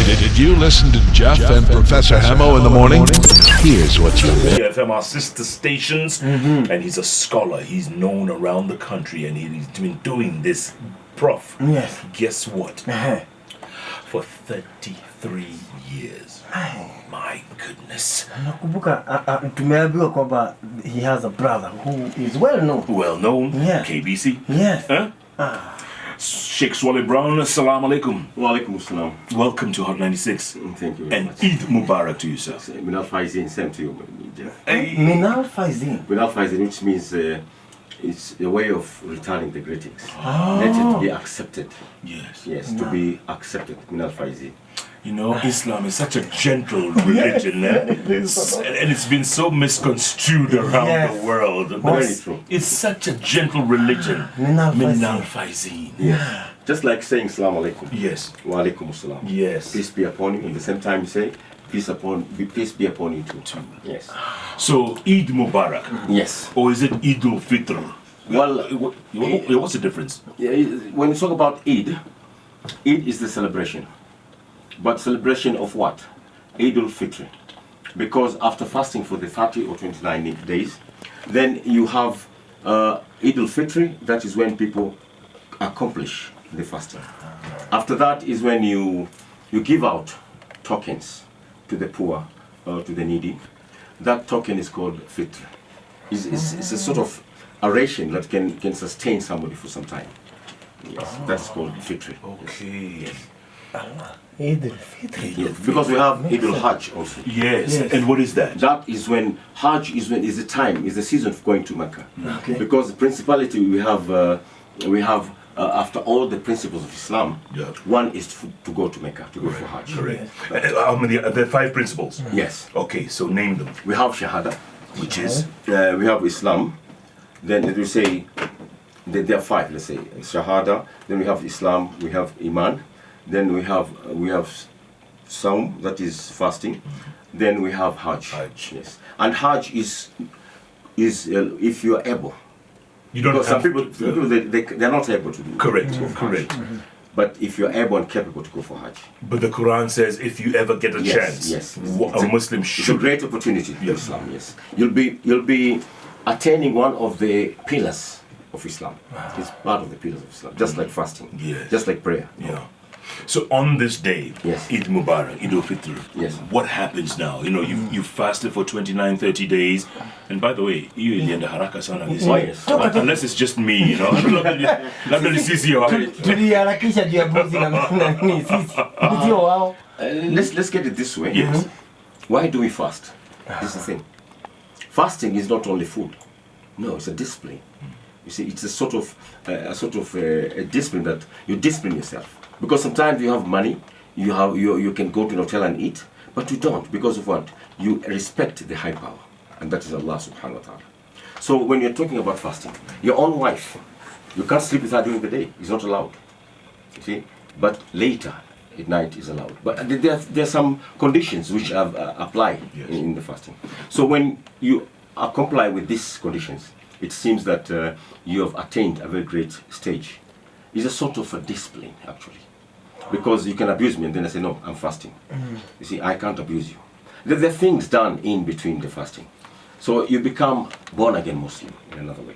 Did you listen to Jeff and Professor Hamo in the morning? Here's what you missed. FM, our sister stations, and he's a scholar. He's known around the country, and he's been doing this, Prof. Yes. Guess what? For 33 years. My goodness. Nakumbuka tumeambiwa kwamba he has a brother who is well known. Well known. Yeah. KBC. Yes. Huh? Sheikh Swaleh Brown, assalamu alaikum. Wa alaikum assalam. Welcome to Hot 96. Thank you very And much. Eid Mubarak to yourself. Minal Faizin, same to you, Jeff. Minal Faizin. Minal Faizin, which means it's a way of returning the greetings. Let it be accepted. Yes. Yes, to be accepted. Minal Faizin. You know, Islam is such a gentle religion, and it's been so misconstrued around the world. But Very true. it's such a gentle religion. Minal Faizin. Yes. Just like saying Assalamu alaikum. Yes. Wa alaikum assalam. Yes. Peace be upon you. At the same time, you say, peace be upon you too. Yes. So, Eid Mubarak. Yes. Or is it Eid al-Fitr? Well, what's the difference? When you talk about Eid is the celebration. But celebration of what? Eid al-Fitr. Because after fasting for the 30 or 29 days, then you have Eid al-Fitr. That is when people accomplish the fasting. After that is when you give out tokens to the poor or to the needy. That token is called Fitr. It's a sort of a ration that can sustain somebody for some time. Yes, that's called Fitr. Okay. Eid al-Fitr. Yes, because we have Eid al-Hajj also. Yes. And what is that? That is when Hajj is the season of going to Mecca. Okay. Because the principality we have after all the principles of Islam, one is to go to Mecca, to go for Hajj. Correct. How many? There are 5 principles. Yes. Okay, so name them. We have Shahada, Which is? we have Islam, then we say there are 5. Let's say Shahada. Then we have Islam. We have Iman. Then we have Saum, that is fasting. Then we have Hajj. Yes. And Hajj is if you are able. You don't Because have some people they're not able to do it. Correct. To go for Correct. Hajj. But if you're able and capable to go for Hajj. But the Quran says if you ever get a chance, yes. a Muslim It's a should. great opportunity for Islam, yes. You'll be attaining one of the pillars of Islam. It's part of the pillars of Islam, just like fasting, Yes. just like prayer. Yeah. So on this day, Yes. Eid Mubarak, Eid al-Fitr, Yes. what happens now? You know, you fasted for 29, 30 days. And by the way, you in the haraka sana this year. yes. Unless it's just me, you know. Labda sisi ya wale. Tuliharakisha juu ya mbuzi na nini sisi. Ndio wao. Let's get it this way. Yes. Why do we fast? This is the thing. Fasting is not only food. No, it's a discipline. You see, it's a sort of a discipline that you discipline yourself. Because sometimes you have money, you can go to an hotel and eat, but you don't because of what? You respect the high power, and that is Allah subhanahu wa ta'ala. So when you're talking about fasting, your own wife, you can't sleep with her during the day. It's not allowed. You see, but later at night is allowed. But there are some conditions which apply in the fasting. So when you comply with these conditions, it seems that you have attained a very great stage. It's a sort of a discipline, actually. Because you can abuse me and then I say, no, I'm fasting. You see, I can't abuse you. There are things done in between the fasting. So you become born again Muslim in another way.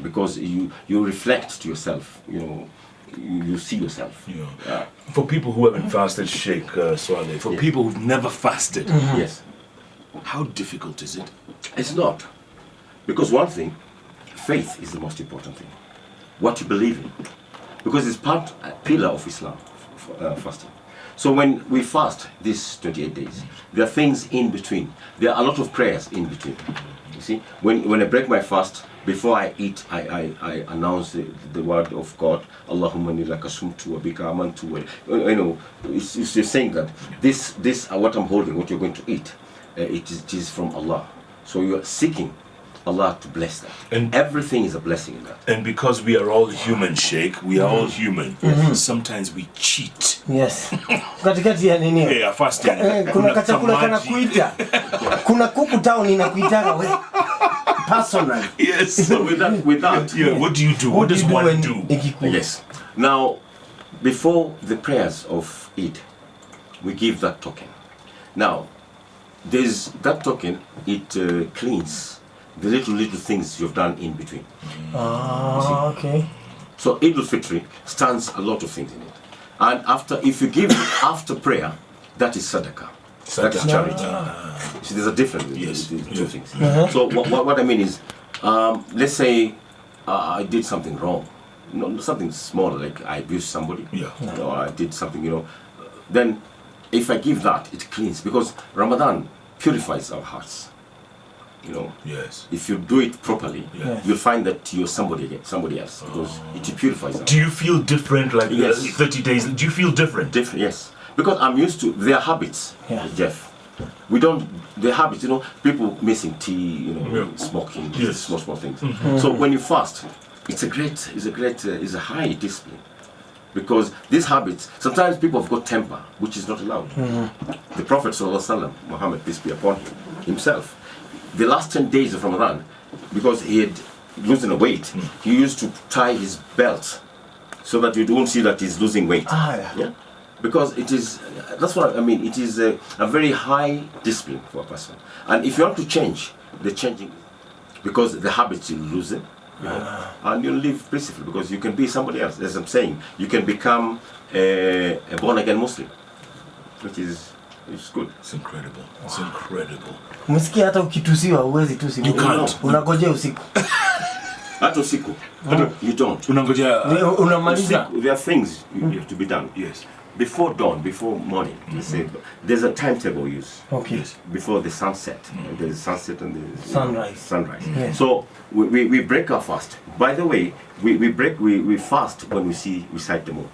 Because you reflect to yourself, you know, you see yourself. Yeah. For people who haven't fasted, Sheikh Swaleh, for people who've never fasted, Yes. how difficult is it? It's not. Because one thing, faith is the most important thing. What you believe in. Because it's a pillar of Islam, fasting. So when we fast these 28 days, there are things in between. There are a lot of prayers in between. You see, when I break my fast, before I eat, I announce the word of God. Allahumma inni laka sumtu wa bika amantu. You know, it's saying that this what I'm holding, what you're going to eat, it is from Allah. So you are seeking Allah to bless that. And everything is a blessing in that. And because we are all human, Sheikh, we are all human. Sometimes we cheat. Yes. Katikati ya nini? Yeah, fasting. Kuna kachakula kana kuita. Kuna kuku town inakuitaka we. Personally. Yes. So with that, yeah. What do you do? What does one do? Yes. Now, before the prayers of Eid, we give that token. Now, there's that token, it cleans the little things you've done in between. Okay. So Eid al-Fitr stands a lot of things in it. And if you give it after prayer, that is sadaqah. That is charity. See, there's a difference between the two things. So what I mean is, let's say I did something wrong. Something small, like I abused somebody. Or I did something, then if I give that, it cleans. Because Ramadan purifies our hearts. Yes. If you do it properly, you'll find that you're somebody else, because it purifies us. Do you feel different, like Yes. 30 days? Do you feel different? Different, yes. Because I'm used to their habits, Jeff. We don't, their habits, people missing tea, smoking, small things. So when you fast, it's a high discipline. Because these habits, sometimes people have got temper, which is not allowed. The Prophet ﷺ, Muhammad, peace be upon him, himself, the last 10 days of Ramadan, because he had losing weight, he used to tie his belt so that you don't see that he's losing weight. Because it is, that's what I mean, it is a very high discipline for a person. And if you want to change, the changing, because the habits you're losing, and you'll live peacefully, because you can be somebody else. As I'm saying, you can become a born-again Muslim, which is good. It's incredible. It's incredible. Msikia hata ukitusiwa huwezi tu simu. You can't. Unangojea usiku. Hata usiku. You don't. Unangojea. Unamaliza. There are things you have to be done. Yes. Before dawn, before morning, you say, there's a timetable used. Okay. Yes. Before the sunset. There's sunset and the sunrise. Yes. So we break our fast. By the way, we fast when we sight the moon.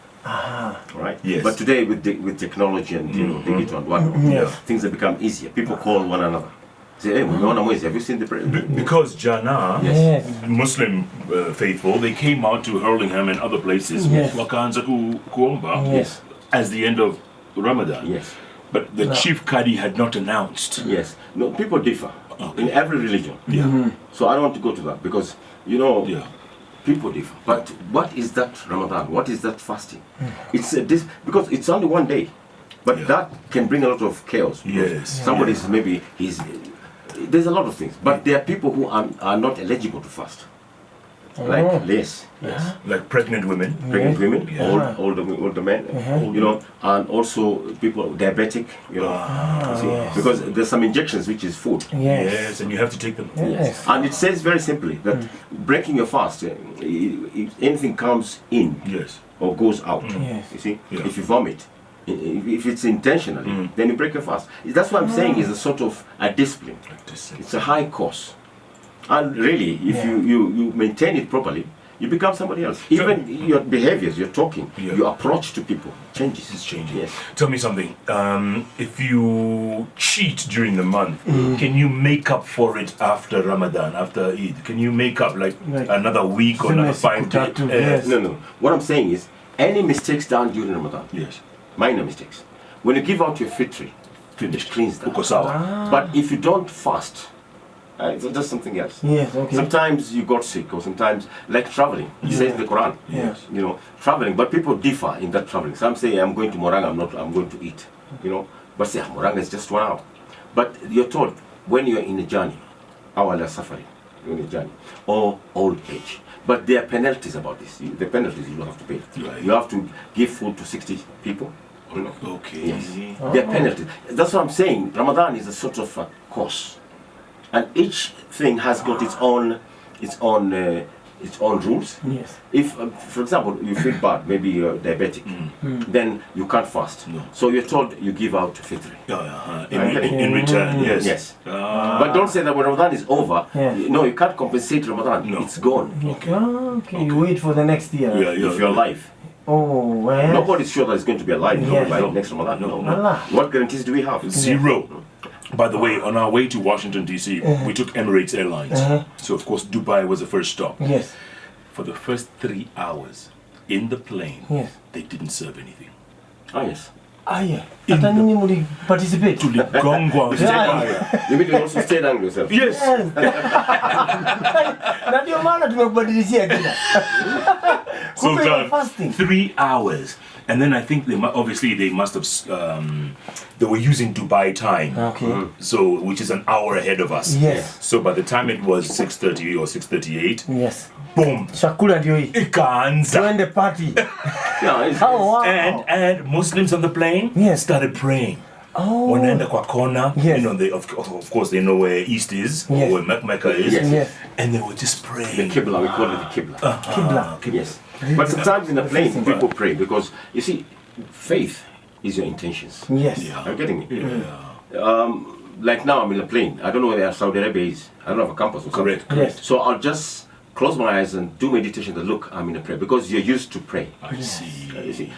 Right? Yes. But today with technology and digital and whatnot, things have become easier. People call one another. Say, hey, have you seen the prayer? Because Jana, Muslim faithful, they came out to Hurlingham and other places, wakaanza kuomba, as the end of Ramadan. Yes. But the chief Qadi had not announced. Yes. No, people differ in every religion. So I don't want to go to that, because people differ. But what is that Ramadan? What is that fasting? It's because it's only one day, but that can bring a lot of chaos. Yes. Somebody's maybe there's a lot of things, but there are people who are not eligible to fast. Like like pregnant women, older men, and also people diabetic, because there's some injections which is food. Yes, and you have to take them. Yes. And it says very simply that breaking your fast, if anything comes in or goes out, you see, if you vomit, if it's intentional, then you break your fast. That's what I'm saying is a sort of a discipline. It's a high course. And really, if you maintain it properly, you become somebody else. Even your behaviors, your talking, your approach to people changes. It's changing. Yes. Tell me something. If you cheat during the month, can you make up for it after Ramadan, after Eid? Can you make up like another week or another 5 days? No. What I'm saying is, any mistakes done during Ramadan, minor mistakes, when you give out your fitri, it cleans that. But if you don't fast, that's something else. Yes, okay. Sometimes you got sick, or sometimes, like traveling. It says in the Quran. Yes. Traveling, but people differ in that traveling. Some say, I'm going to Moranga, I'm going to eat. But say, Moranga is just 1 hour. But you're told, when you're in a journey, awala safari, you're in a journey, or old age. But there are penalties about this. The penalties you don't have to pay. Right. You have to give food to 60 people. Okay. Yes. There are penalties. That's what I'm saying. Ramadan is a sort of a course. And each thing has got its own rules. Yes. If, for example, you feel bad, maybe you're diabetic, then you can't fast. No. So you're told you give out fitri. In return, yes. Yes. But don't say that when Ramadan is over, you can't compensate Ramadan. No. It's gone. Okay. You wait for the next year. If you're alive. Oh, well. Nobody's sure that it's going to be alive by next Ramadan. No. What guarantees do we have? Zero. By the way, on our way to Washington, D.C., we took Emirates Airlines. So, of course, Dubai was the first stop. Yes. For the first 3 hours in the plane, they didn't serve anything. Ah, yes. Hata nyinyi muli participate? Tuligongwa. You mean you also stay down yourself? Yes. Na ndio maana tumekubadilishia jina. So Kumbe you're fasting. 3 hours. And then I think obviously they must have they were using Dubai time, Okay. so which is an hour ahead of us. Yes. So by the time it was 6:30 or 6:38, Yes. boom, Chakula ndio hii. ikaanza. Join the party. Yeah, it's, Oh wow. And Muslims on the plane Yes. started praying. Oh. Wanaenda kwa kona, Yes. you know, they of course they know where East is Yes. or where Mecca is, Yes. Yes. and they were just the praying. Qibla, we call it the Qibla. Kibla. Yes. But sometimes in a plane, Right. people pray because, you see, faith is your intentions. Yes. Yeah. Are you getting me? Yeah. Like now I'm in a plane. I don't know where Saudi Arabia is. I don't have a compass or something. Correct. Yes. So I'll just close my eyes and do meditation that look, I'm in a prayer because you're used to pray. I see. You see,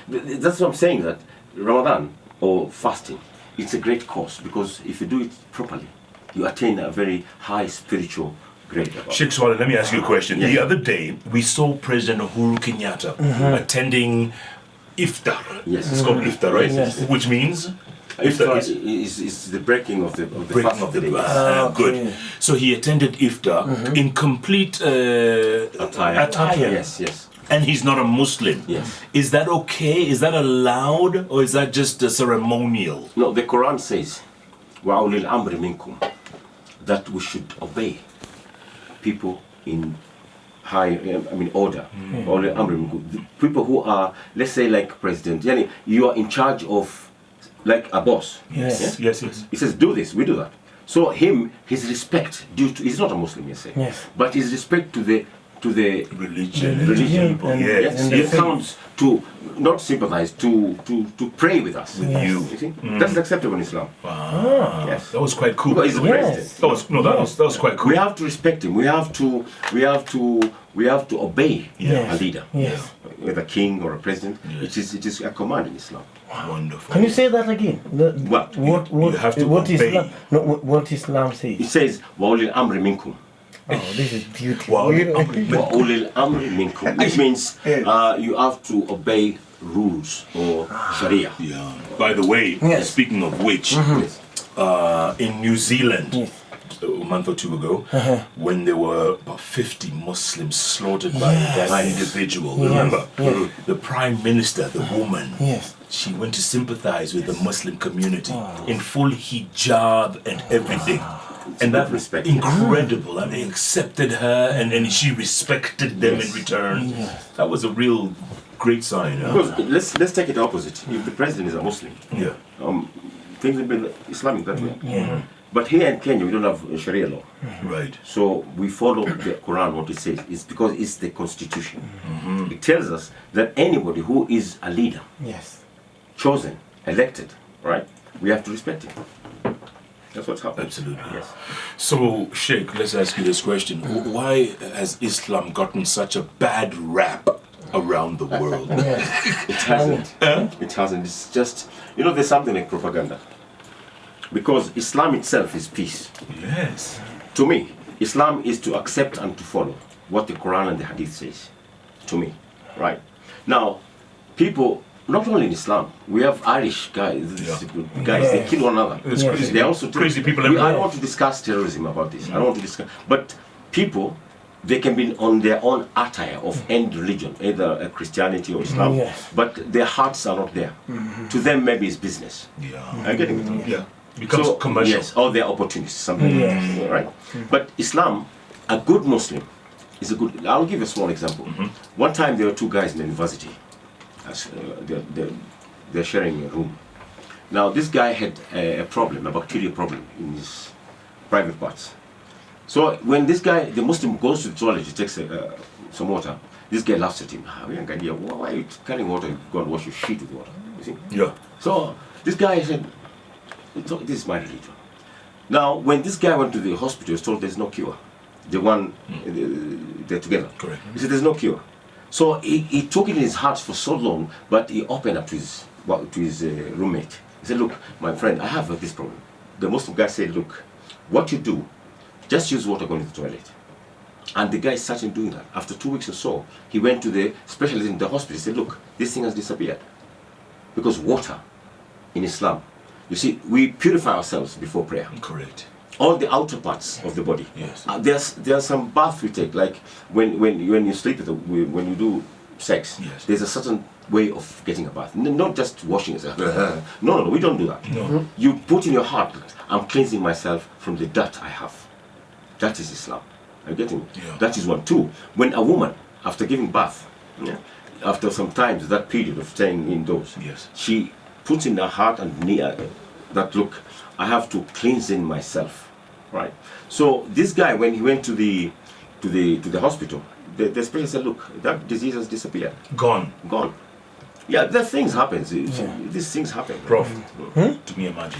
that's what I'm saying, that Ramadan or fasting, it's a great course because if you do it properly, you attain a very high spiritual grade. Sheikh Swaleh, let me ask you a question. Yes. The other day, we saw President Uhuru Kenyatta attending iftar. Yes. It's called iftar, right? Yes. Which means Iftar is is the breaking of the breaking fast of the day. Okay. good. So he attended iftar in complete attire. Yes, yes. And he's not a Muslim. Yes. Is that okay? Is that allowed, or is that just a ceremonial? No, the Quran says, وَأُولِي الْأَمْرِ مِنْكُمْ, that we should obey people in high, order. وَأُولِي الْأَمْرِ مِنْكُمْ. The people who are, let's say, like president. Yani, you are in charge of, like a boss. Yes. Yeah? Yes. He says, do this, we do that. So his respect due to, he's not a Muslim, you say, Yes. but his respect to the Religion. Religion People. and- Yes. and the it faith. counts to not sympathize, to pray with us. With Yes. you. You see? That's acceptable in Islam. Wow. Yes. That was quite cool. Because he's the Yes. president. That was quite cool. We have to respect him. We have to obey Yes. a leader, Yes. whether a king or a president. Yes. It is a command in Islam. Wonderful. Can you say that again? What? You have to what obey. Islam? No, what Islam It says. says وَأُولِي الْأَمْرِ مِنْكُمْ. Oh, this is beautiful. Wow. وَأُولِي الْأَمْرِ مِنْكُمْ. Which means you have to obey rules or Sharia. Yeah. By the way, Yes. speaking of which, Yes. in New Zealand, Yes. a month or two ago, when there were about 50 Muslims slaughtered by Yes. that individual, Yes. remember? Yes. The Prime Minister, the woman, Yes. she went to sympathize with the Muslim community in full hijab and everything. And that was respect. incredible. And they accepted her and she respected them in return. That was a real great sign. Huh? Because let's take it opposite. If the president is a Muslim, Yeah. things have been Islamic that way. But here in Kenya, we don't have Sharia law. Right. So we follow the Quran, what it says. It's because it's the constitution. It tells us that anybody who is a leader, Yes. chosen, elected, right, we have to respect him. That's what's happening. Absolutely. Yes. So, Sheikh, let's ask you this question. Why has Islam gotten such a bad rap around the world? It hasn't. It hasn't. It's just, there's something like propaganda. Because Islam itself is peace. Yes. To me, Islam is to accept and to follow what the Quran and the Hadith says. To me, right? Now, people, not only in Islam, we have Irish guys, they kill one another. It's crazy. They also Crazy people I everywhere. don't want to discuss terrorism about this. I don't want to discuss. But people, they can be on their own attire of any religion, either Christianity or Islam, Yes. but their hearts are not there. To them, maybe it's business. Yeah. Are you getting it? Yeah. Becomes commercial. Yes, or they're opportunists, something Yes. right? But Islam, a good Muslim, is a good. I'll give a small example. One time there were two guys in the university. They're sharing a room. Now this guy had a problem, a bacterial problem in his private parts. So when this guy, the Muslim, goes to the toilet, he takes some water. This guy laughs at him. Why are you carrying water? Go and wash your shit with water. You see? Yeah. So this guy said, this is my religion. Now, when this guy went to the hospital, he was told there's no cure. They're together. Correct. He said there's no cure. So he took it in his heart for so long, but he opened up to his roommate. He said, look, my friend, I have this problem. The Muslim guy said, look, what you do, just use water going to the toilet. And the guy started doing that. After 2 weeks or so, he went to the specialist in the hospital. He said, look, this thing has disappeared. Because water in Islam, you see, we purify ourselves before prayer. Correct. All the outer parts of the body. Yes. There's some bath we take, like when you sleep, when you do sex, Yes. there's a certain way of getting a bath. Not just washing yourself. No, we don't do that. No. You put in your heart, I'm cleansing myself from the dirt I have. That is Islam. Are you getting me? Yeah. That is one. Two, when a woman, after giving birth, after some time, that period of staying indoors, Yes. she puts in her heart and that look, I have to cleanse in myself, right? So this guy, when he went to the hospital, the specialist said, look, that disease has disappeared, Gone. gone. Yeah, the things happen. These things happen. Prof. Tumia maji.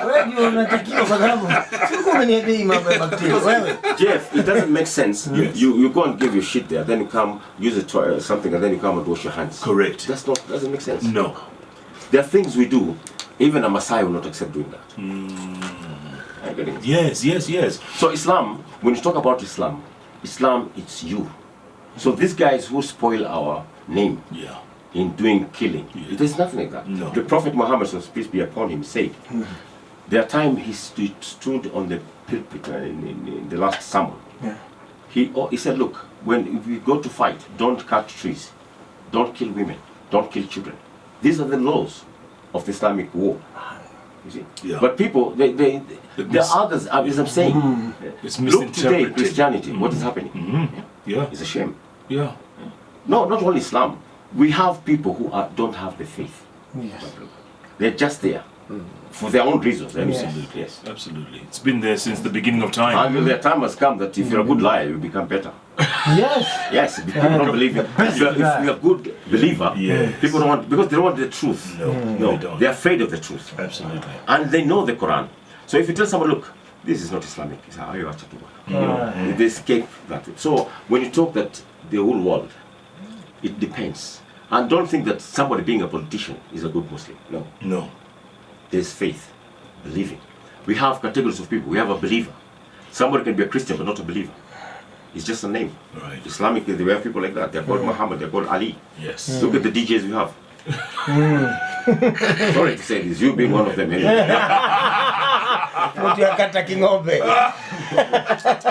Wewe ndio unatakiwa kwa sababu siko umeniambia hii mambo ya bakteria wewe. Jeff, it doesn't make sense. You go and give your shit there, then you come use something, and then you come and wash your hands. Correct. Doesn't make sense. No. There are things we do. Even a Maasai will not accept doing that. Are you getting it? Yes. So Islam, when you talk about Islam, it's you. So these guys who spoil our name Yeah. in doing killing, there's nothing like that. No. The Prophet Muhammad, peace be upon him, said, there are times he stood on the pulpit in the last sermon. Yeah. He said, look, when we go to fight, don't cut trees, don't kill women, don't kill children. These are the laws of the Islamic war. You see? Yeah. But people, there are others, as I'm saying, It's look today, misinterpreted. Christianity, what is happening? Yeah. It's a shame. Yeah. No, not only Islam. We have people who don't have the faith. Yes. They're just there for their own reasons. Absolutely. Yes. Absolutely. It's been there since the beginning of time. And their time has come that if you're a good liar, you become better. Yes. Yes, people don't believe it. If you're a good believer, Yes. people don't want, because they don't want the truth. No, No, they don't. they're afraid of the truth. Absolutely. And they know the Quran. So if you tell someone, look, this is not Islamic, it's how you have to do it. You know, they escape that way. So when you talk that the whole world, it depends. And don't think that somebody being a politician is a good Muslim. No. No. There's faith, believing. We have categories of people. We have a believer. Somebody can be a Christian but not a believer. It's just a name. Right. Islamic, they have people like that. They're called Muhammad, they're called Ali. Yes. Look at the DJs we have. Sorry to say this, you being one of them anyway. Mtu yakata king'ombe.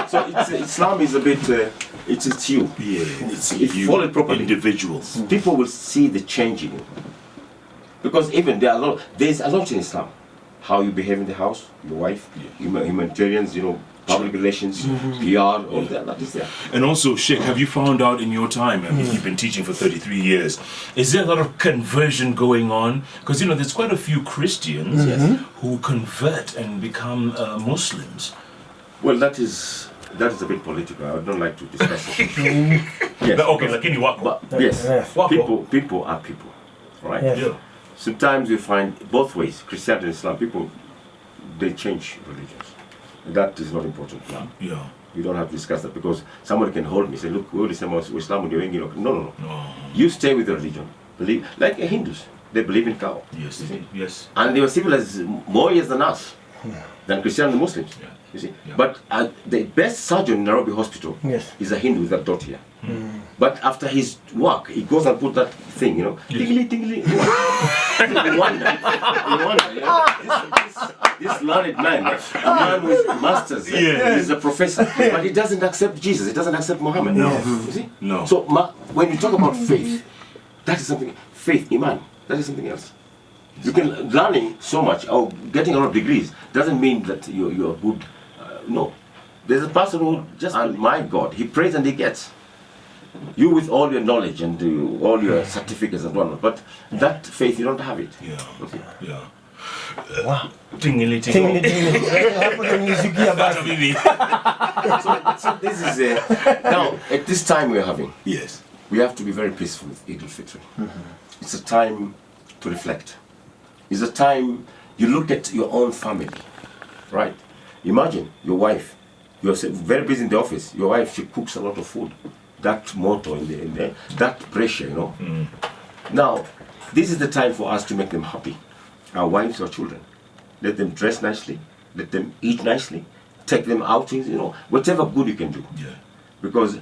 So Islam is a bit, it's you. Yeah. It's If you follow it properly, individuals. people will see the change in you. Because even there's a lot in Islam. How you behave in the house, your wife, humanitarians, public relations, PR, all that is there. And also, Sheikh, have you found out in your time, I mean, you've been teaching for 33 years, is there a lot of conversion going on? Because, there's quite a few Christians who convert and become Muslims. Well, that is a bit political. I don't like to discuss it. Yes, Okay, lakini wako. but yes, Yes. people are people, right? Yes. Yeah. Sometimes you find both ways, Christianity and Islam, people, they change religions. That is not important now. Yeah. You don't have to discuss that because somebody can hold me, say, look, we're Islam when you're in, no. No. You stay with the religion. Believe, like Hindus, they believe in cow. Yes. Yes. And they were civilized more years than us, than Christians and Muslims. Yeah. You see, Yeah. but the best surgeon in Nairobi Hospital Yes. is a Hindu with that dot here. But after his work, he goes and put that thing, tingly. You wonder, this learned man, a man with masters, he's a professor, but he doesn't accept Jesus, he doesn't accept Muhammad. No. You see? No. So when you talk about faith, that is something, faith, iman, that is something else. You can learning so much or getting a lot of degrees doesn't mean that you're good. No, there's a person who just, my God, he prays and he gets. You with all your knowledge and all your certificates and whatnot, but that faith you don't have it. Yeah. Okay. Yeah. Wow. Tingly. Tingili. Hapo ndo nisikia basi. So this is now at this time we're having. Yes. We have to be very peaceful with Eid al-Fitr. It's a time to reflect. It's a time you look at your own family, right? Imagine your wife. You're very busy in the office. Your wife, she cooks a lot of food. That motto in there, that pressure, Now, this is the time for us to make them happy. Our wives, our children. Let them dress nicely. Let them eat nicely. Take them outings, whatever good you can do. Yeah. Because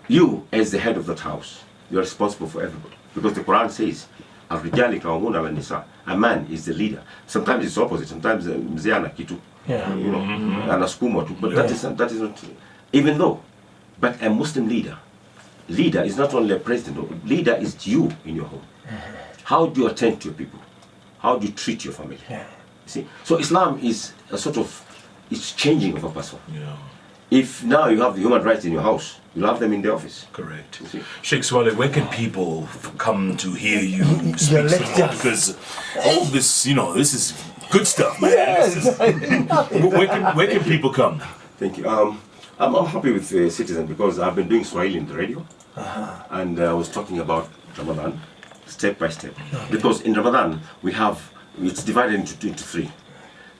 you, as the head of that house, you're responsible for everybody. Because the Quran says, "Ar-rijali qawwamuna 'ala an-nisa." A man is the leader. Sometimes it's opposite. Sometimes mzee ana kitu, anasukuma tu. But that is not. Even though, but a Muslim leader leader is not only a president. Leader is you in your home. How do you attend to your people? How do you treat your family? Yeah. You see, so Islam is a sort of, it's changing of a person. Yeah. If now you have the human rights in your house, you'll have them in the office. Correct. You see? Sheikh Swaleh, where can people come to hear you Your speak some more? lectures. Because all this, this is good stuff, man. Yes. This is- where can people come? Thank you. I'm happy with Citizen because I've been doing Swahili in the radio, and I was talking about Ramadan, step by step. Because in Ramadan it's divided into three.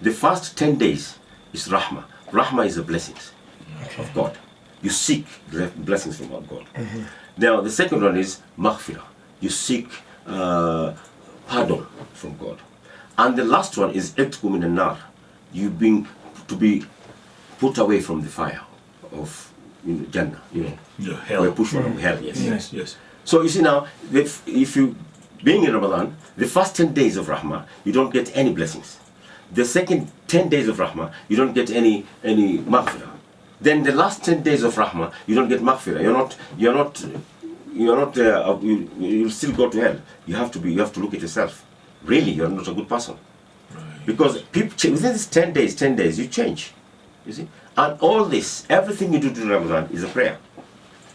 The first 10 days is Rahmah. Rahmah is the blessings of God. You seek the blessings from God. Now the second one is Maghfirah. You seek pardon from God. And the last one is Etku min nar. You being to be put away from the fire of Jannah, Yeah, hell. Or push from hell, yes. Yes, yes. So you see now, if you, being in Ramadan, the first 10 days of Rahmah, you don't get any blessings. The second 10 days of Rahmah, you don't get any maghfirah. Then the last 10 days of Rahmah, you don't get maghfirah. You'll still go to hell. You have to look at yourself. Really, you're not a good person. Right. Because people, within these 10 days, you change. You see? And all this, everything you do during Ramadan is a prayer.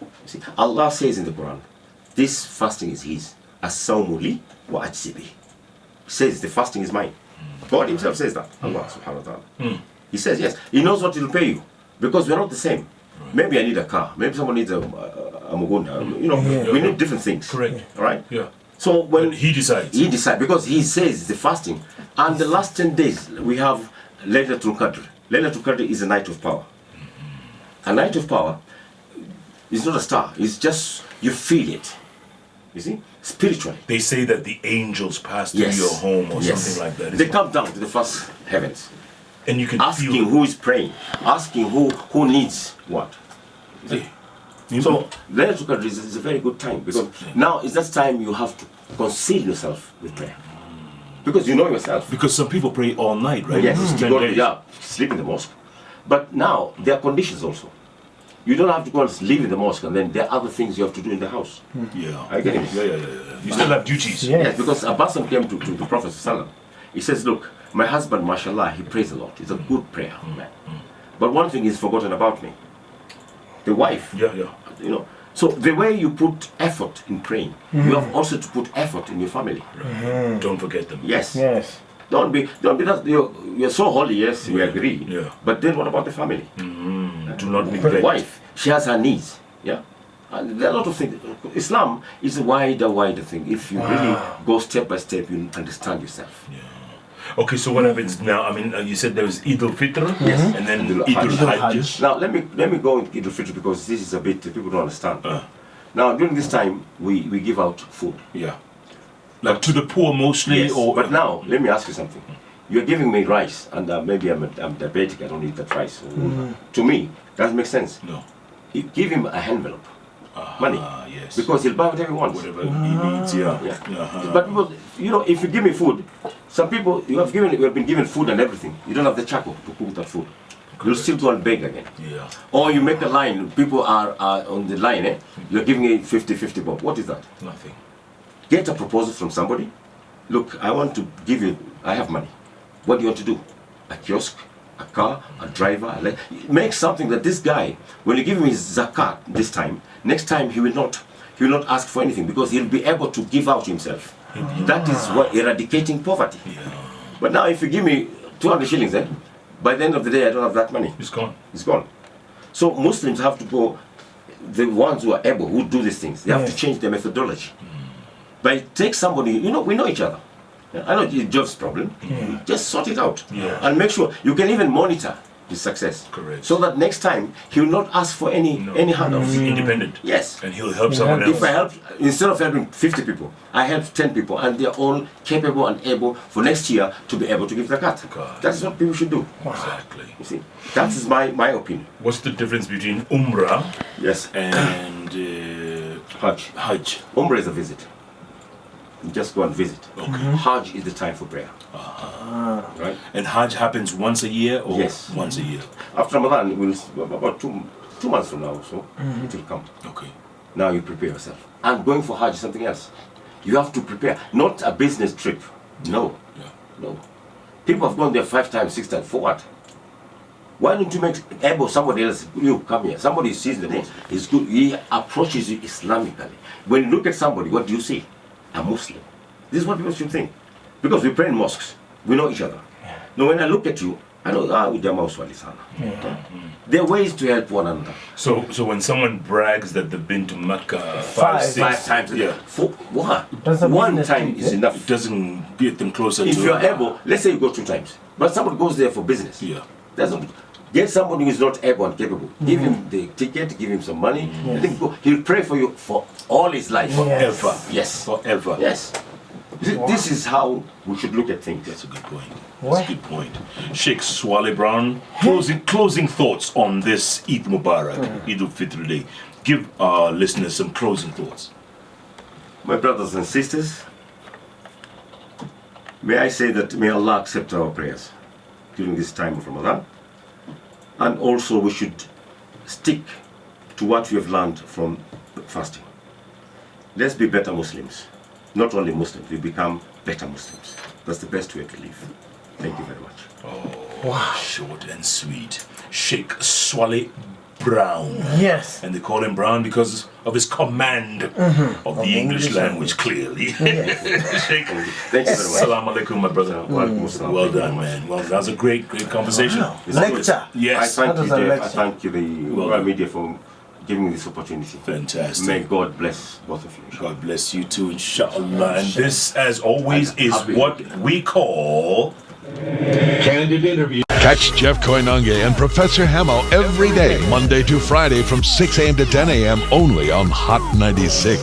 You see? Allah says in the Quran, this fasting is His. As-sawmu li wa ajzi bi. He says the fasting is mine. God Himself says that. Allah subhanahu wa ta'ala. He says, yes. He knows what He'll pay you. Because we're not the same. Maybe I need a car. Maybe someone needs a mugunda. We need different things. Correct. All right? Yeah. So when But He decides. He decides, because He says the fasting. And the last 10 days, we have Laylatul Qadr. Laylatul Qadr is a night of power. A night of power is not a star. It's just, you feel it. You see? Spiritually. They say that the angels pass through your home or something like that. They come down to the first heavens, And you can asking feel who is praying, asking who needs what. it. So Laylatul Qadr is a very good time, because now is that time you have to conceal yourself with prayer. Because you know yourself. Because some people pray all night, right? Yes, Those you 10 go to, days. sleep in the mosque. But now there are conditions also. You don't have to go and live in the mosque, and then there are other things you have to do in the house. Yeah. I get it. Yeah. You still have duties. Yeah. Yes, because Abbas came to the Prophet ﷺ. He says, look, my husband, mashallah, he prays a lot. He's a good prayer man. But one thing is forgotten about me. The wife. Yeah. So the way you put effort in praying, you have also to put effort in your family. Don't forget them. Yes. Yes. Don't be that you're so holy, yes, we agree. Yeah. But then what about the family? Do not The neglect. wife, she has her needs. Yeah. And there are a lot of things. Islam is a wider thing. If you really go step by step, you understand yourself. Okay, so what happens now? I mean, you said there was Eid al-Fitr, Yes. and then Eid Eid al-Hajj. al-Hajj. Now let me go into Eid al-Fitr, because this is a bit people don't understand. Now during this time we give out food. Yeah. Like to the poor mostly, Yes. or... But now let me ask you something. You're giving me rice, and maybe I'm diabetic. I don't eat that rice. To me, doesn't make sense. No. You give him a envelope, money, Yes. because he'll buy whatever he wants. Whatever he needs, yeah. Yeah. But people, if you give me food, some people you have been given food and everything. You don't have the charcoal to cook that food. You'll still go and beg again. Yeah. Or you make a line. People are on the line. You're giving a 50-50 bob. What is that? Nothing. Get a proposal from somebody. Look, I want to give you. I have money. What do you want to do? A kiosk, a car, a driver. Make something that this guy, when you give him his zakat this time, next time he will not ask for anything, because he'll be able to give out himself. That is what eradicating poverty. But now if you give me 200 shillings, by the end of the day I don't have that money. It's gone. It's gone. So Muslims have to go, the ones who are able, who do these things, they have to change their methodology. But take somebody, we know each other. I know it's Job's problem. Just sort it out. And make sure you can even monitor his success. Correct. So that next time he will not ask for any handouts. Be independent. Yes. And he'll help someone else. If I help, instead of helping 50 people, I help 10 people, and they're all capable and able for next year to be able to give zakat. God. That's what people should do. Exactly. You see, that is my opinion. What's the difference between Umrah Yes. and Hajj. Hajj? Umrah is a visit. You just go and visit. Okay. Hajj is the time for prayer. Right? And Hajj happens once a year or Yes. once a year? After Ramadan, it will about two months from now or so, it will come. Okay. Now you prepare yourself. And going for Hajj is something else. You have to prepare. Not a business trip. No. Yeah. No. People have gone there 5 times, 6 times. For what? Why don't you make able somebody else, you come here, somebody sees the name, is good, he approaches you Islamically. When you look at somebody, what do you see? A Muslim. This is what people should think. Because we pray in mosques, we know each other. Now when I look at you, I know, Ujamaa Swaleh sana. There are ways to help one another. So when someone brags that they've been to Mecca Five. 5 times. yeah, For what? That's a One business time trip, is eh? enough. it doesn't get them closer If to you're Allah. able, let's say you go 2 times, but somebody goes there for business. Yeah. Doesn't get somebody who is not able and capable. Give him the ticket, give him some money. Let him go. He'll pray for you for all his life. Yes. Forever. Yes. Forever. Yes. This is how we should look at things. That's a good point. What? That's a good point. Sheikh Swaleh Brown, closing thoughts on this Eid Mubarak, Eid al-Fitr Day. Give our listeners some closing thoughts. My brothers and sisters, may I say that may Allah accept our prayers during this time of Ramadan. And also we should stick to what we have learned from fasting. Let's be better Muslims. Not only Muslims, we become better Muslims. That's the best way to live. Thank you very much. Wow. Short and sweet. Sheikh Swaleh Brown. Yes. And they call him Brown because of his command of the English language, clearly. Yes. Sheikh, Thank you very much. Assalamu alaikum, my brother. Walaikum assalam. Well Thank you done, very much. man. Well done. That was a great conversation. Wow. It's Lecture. good. Yes. I thank That you, was a Jeff. I lecture. thank you, the Well World done. Media, for giving me this opportunity. Fantastic. May God bless both of you. God bless you too, inshallah. And this, as always, is Happy. what we call Candid interview. Catch Jeff Koinange and Professor Hamo every day, Monday to Friday from 6 a.m. to 10 a.m. only on Hot 96.